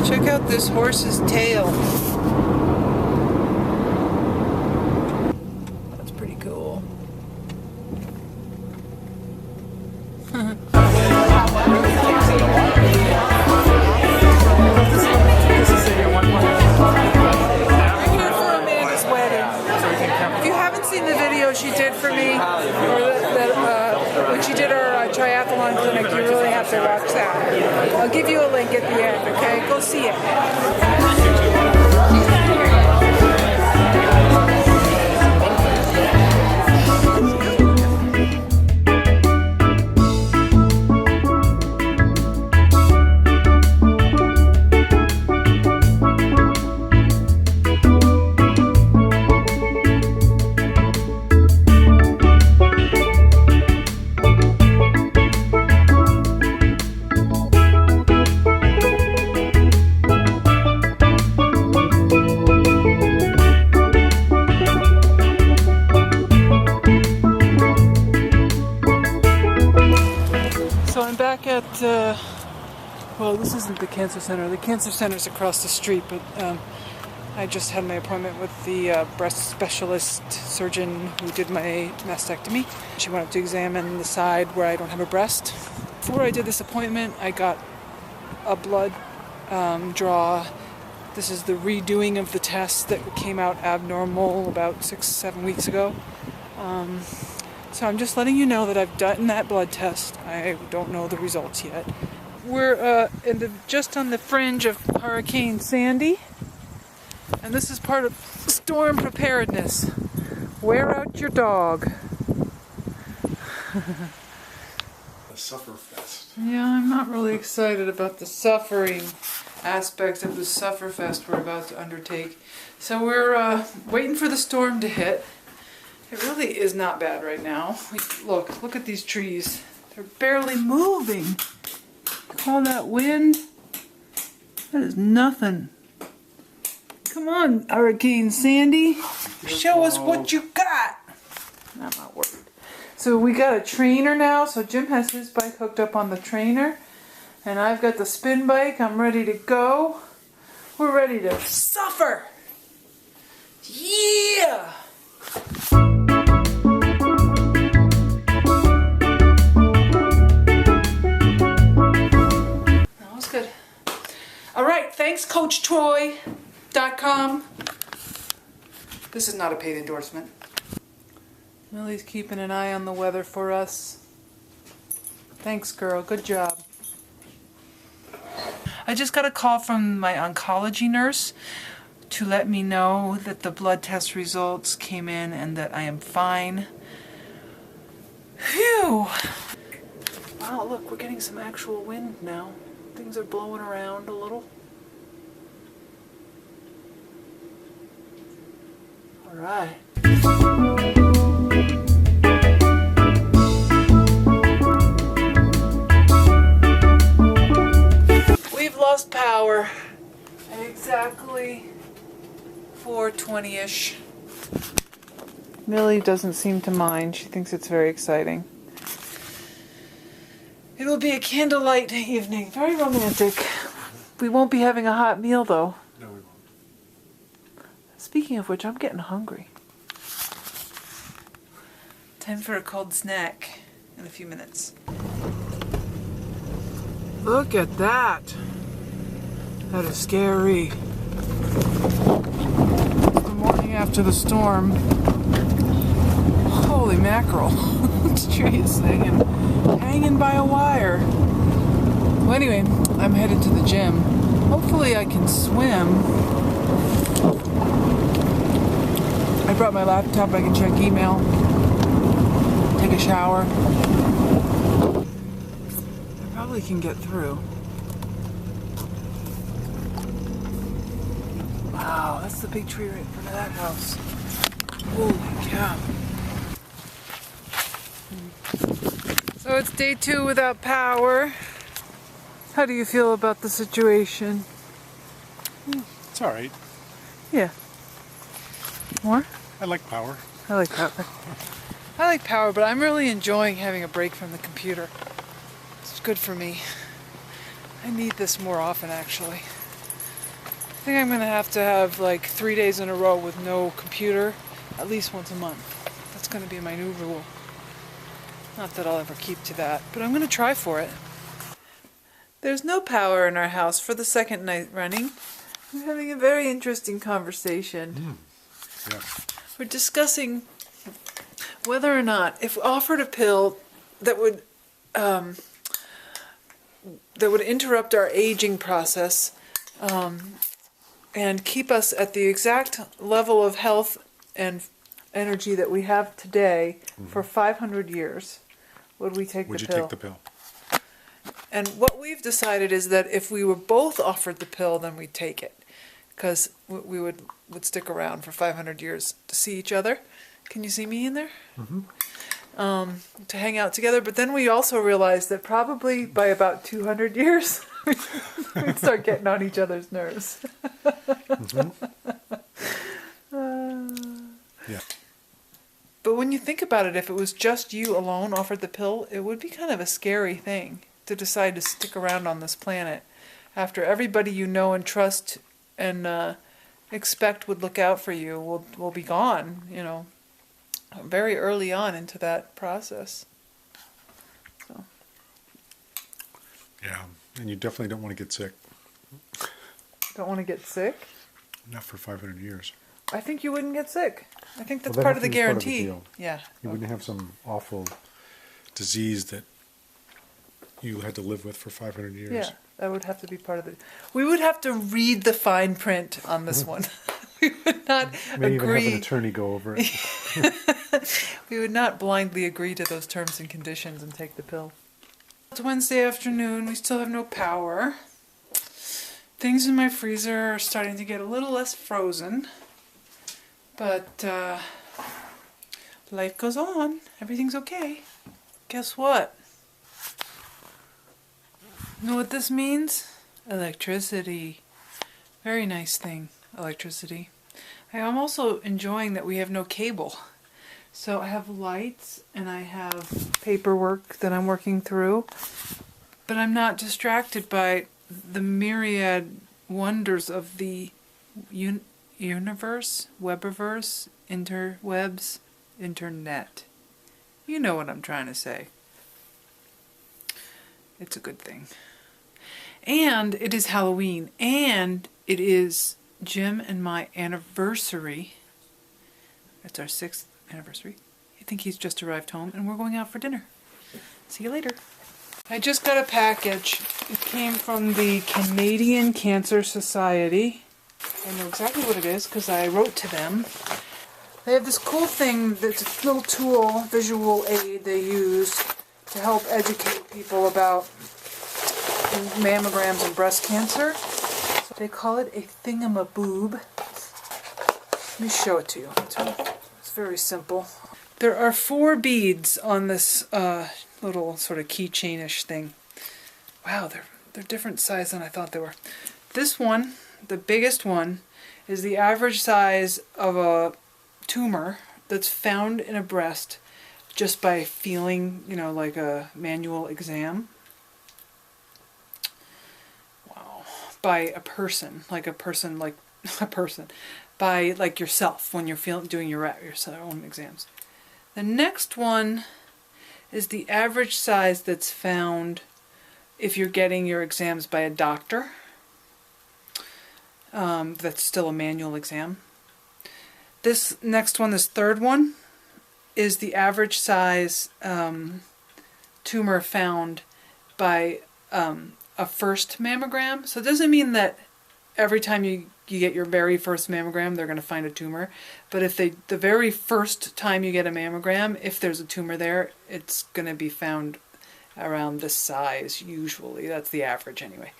Check out this horse's tail. That's pretty cool. She did for me, when she did her triathlon clinic. You really have to watch that. I'll give you a link at the end, okay? Go see it. Well, this isn't the cancer center. The cancer center's across the street, but I just had my appointment with the breast specialist surgeon who did my mastectomy. She went up to examine the side where I don't have a breast. Before I did this appointment, I got a blood draw. This is the redoing of the test that came out abnormal about 6-7 weeks ago. So I'm just letting you know that I've done that blood test. I don't know the results yet. We're just on the fringe of Hurricane Sandy, and this is part of storm preparedness. Wear out your dog. The Sufferfest. Yeah, I'm not really excited about the suffering aspects of the Sufferfest we're about to undertake. So we're waiting for the storm to hit. It really is not bad right now. Look at these trees. They're barely moving. All that wind, that is nothing. Come on, Hurricane Sandy. Show us what you got. I'm not worried. So we got a trainer now. So Jim has his bike hooked up on the trainer. And I've got the spin bike. I'm ready to go. We're ready to suffer. Yeah! Alright, thanks CoachTroy.com. This is not a paid endorsement. Millie's keeping an eye on the weather for us. Thanks, girl. Good job. I just got a call from my oncology nurse to let me know that the blood test results came in and that I am fine. Phew! Wow, look, we're getting some actual wind now. Things are blowing around a little. All right. We've lost power at exactly 4:20-ish. Millie doesn't seem to mind. She thinks it's very exciting. It will be a candlelight evening. Very romantic. We won't be having a hot meal, though. No, we won't. Speaking of which, I'm getting hungry. Time for a cold snack in a few minutes. Look at that. That is scary. It's the morning after the storm. Holy mackerel. This tree is hanging by a wire. Well, anyway, I'm headed to the gym. Hopefully I can swim. I brought my laptop. I can check email, take a shower. I probably can get through. Wow, that's the big tree right in front of that house. Holy cow. So it's day 2 without power. How do you feel about the situation? It's alright. Yeah. More? I like power. I like power. I like power, but I'm really enjoying having a break from the computer. It's good for me. I need this more often, actually. think I'm going to have like 3 days in a row with no computer, at least once a month. That's going to be my new rule. Not that I'll ever keep to that, but I'm going to try for it. There's no power in our house for the second night running. We're having a very interesting conversation. Yeah. We're discussing whether or not, if offered a pill that would interrupt our aging process and keep us at the exact level of health and energy that we have today for 500 years, would we take the pill? Would you take the pill? And what we've decided is that if we were both offered the pill, then we'd take it. Because we would stick around for 500 years to see each other. Can you see me in there? To hang out together. But then we also realized that probably by about 200 years, we'd start getting on each other's nerves. Yeah. But when you think about it, if it was just you alone offered the pill, it would be kind of a scary thing to decide to stick around on this planet after everybody you know and trust and expect would look out for you will be gone, you know, very early on into that process. So. Yeah, and you definitely don't want to get sick. Don't want to get sick? Not for 500 years. I think you wouldn't get sick. I think that's Well, part of the be part of guarantee. deal. Yeah. You wouldn't have some awful disease that you had to live with for 500 years. Yeah, that would have to be part of it. We would have to read the fine print on this one. We would not Maybe agree. even have an attorney go over it. We would not blindly agree to those terms and conditions and take the pill. It's Wednesday afternoon. We still have no power. Things in my freezer are starting to get a little less frozen. But life goes on. Everything's okay. Guess what? You know what this means? Electricity. Very nice thing, electricity. I am also enjoying that we have no cable. So I have lights and I have paperwork that I'm working through. But I'm not distracted by the myriad wonders of the universe, webiverse, interwebs, internet. You know what I'm trying to say. It's a good thing. And it is Halloween. And it is Jim and my anniversary. It's our 6th anniversary. I think he's just arrived home and we're going out for dinner. See you later. I just got a package. It came from the Canadian Cancer Society. I know exactly what it is because I wrote to them. They have this cool thing that's a little tool, visual aid they use to help educate people about mammograms and breast cancer. So they call it a Thingamaboob. Let me show it to you. It's very simple. There are 4 beads on this little sort of keychain-ish thing. Wow, they're different size than I thought they were. This one, the biggest one, is the average size of a tumor that's found in a breast just by feeling, you know, like a manual exam. Wow. By a person, by like yourself when you're doing your own exams. The next one is the average size that's found if you're getting your exams by a doctor. That's still a manual exam. This next one, this third one, is the average size tumor found by a first mammogram. So it doesn't mean that every time you get your very first mammogram they're going to find a tumor. But if the very first time you get a mammogram, if there's a tumor there, it's going to be found around this size usually. That's the average anyway.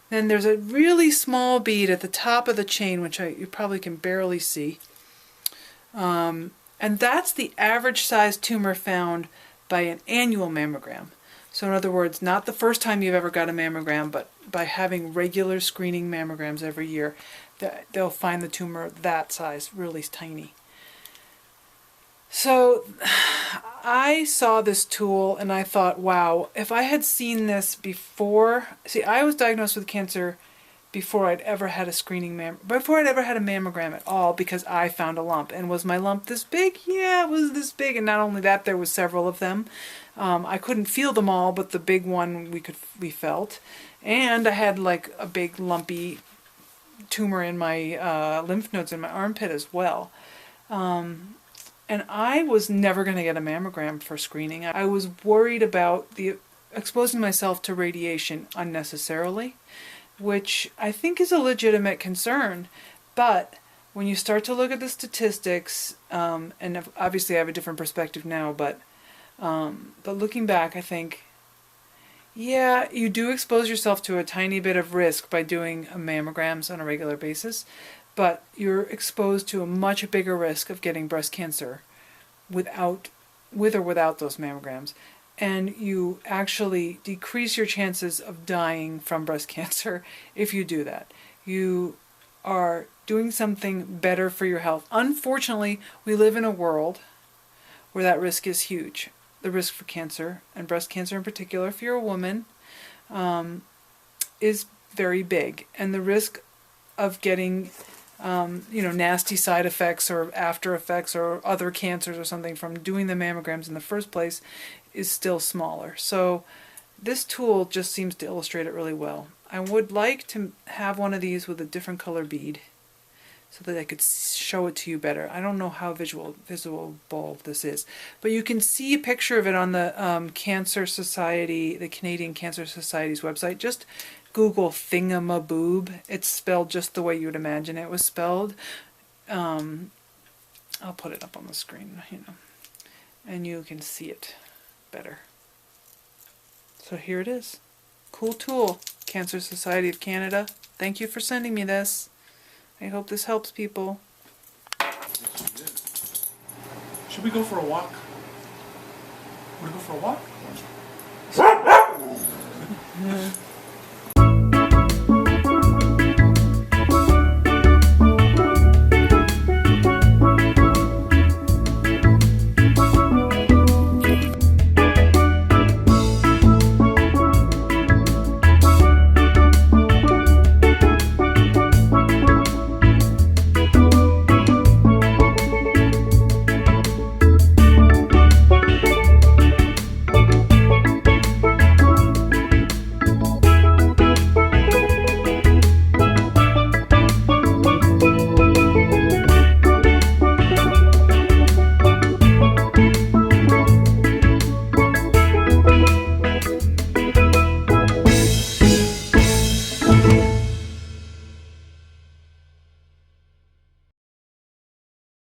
Then there's a really small bead at the top of the chain, which you probably can barely see. And that's the average size tumor found by an annual mammogram. So in other words, not the first time you've ever got a mammogram, but by having regular screening mammograms every year, they'll find the tumor that size, really tiny. So I saw this tool and I thought, wow, if I had seen this before... See, I was diagnosed with cancer before I'd ever had a before I'd ever had a mammogram at all, because I found a lump. And was my lump this big? Yeah, it was this big. And not only that, there was several of them. I couldn't feel them all, but the big one we felt. And I had like a big lumpy tumor in my lymph nodes in my armpit as well. And I was never going to get a mammogram for screening. I was worried about exposing myself to radiation unnecessarily, which I think is a legitimate concern. But when you start to look at the statistics, and obviously I have a different perspective now, but looking back, I think, yeah, you do expose yourself to a tiny bit of risk by doing mammograms on a regular basis, but you're exposed to a much bigger risk of getting breast cancer with or without those mammograms. And you actually decrease your chances of dying from breast cancer if you do that. You are doing something better for your health. Unfortunately, we live in a world where that risk is huge. The risk for cancer, and breast cancer in particular, if you're a woman, is very big. And the risk of getting nasty side effects or after effects or other cancers or something from doing the mammograms in the first place is still smaller. So this tool just seems to illustrate it really well. I would like to have one of these with a different color bead so that I could show it to you better. I don't know how visible this is, but you can see a picture of it on the Cancer Society, the Canadian Cancer Society's website. Just Google Thingamaboob. It's spelled just the way you would imagine it was spelled. I'll put it up on the screen, and you can see it better. So here it is. Cool tool. Cancer Society of Canada. Thank you for sending me this. I hope this helps people. Yes, you did. Should we go for a walk? Want to go for a walk?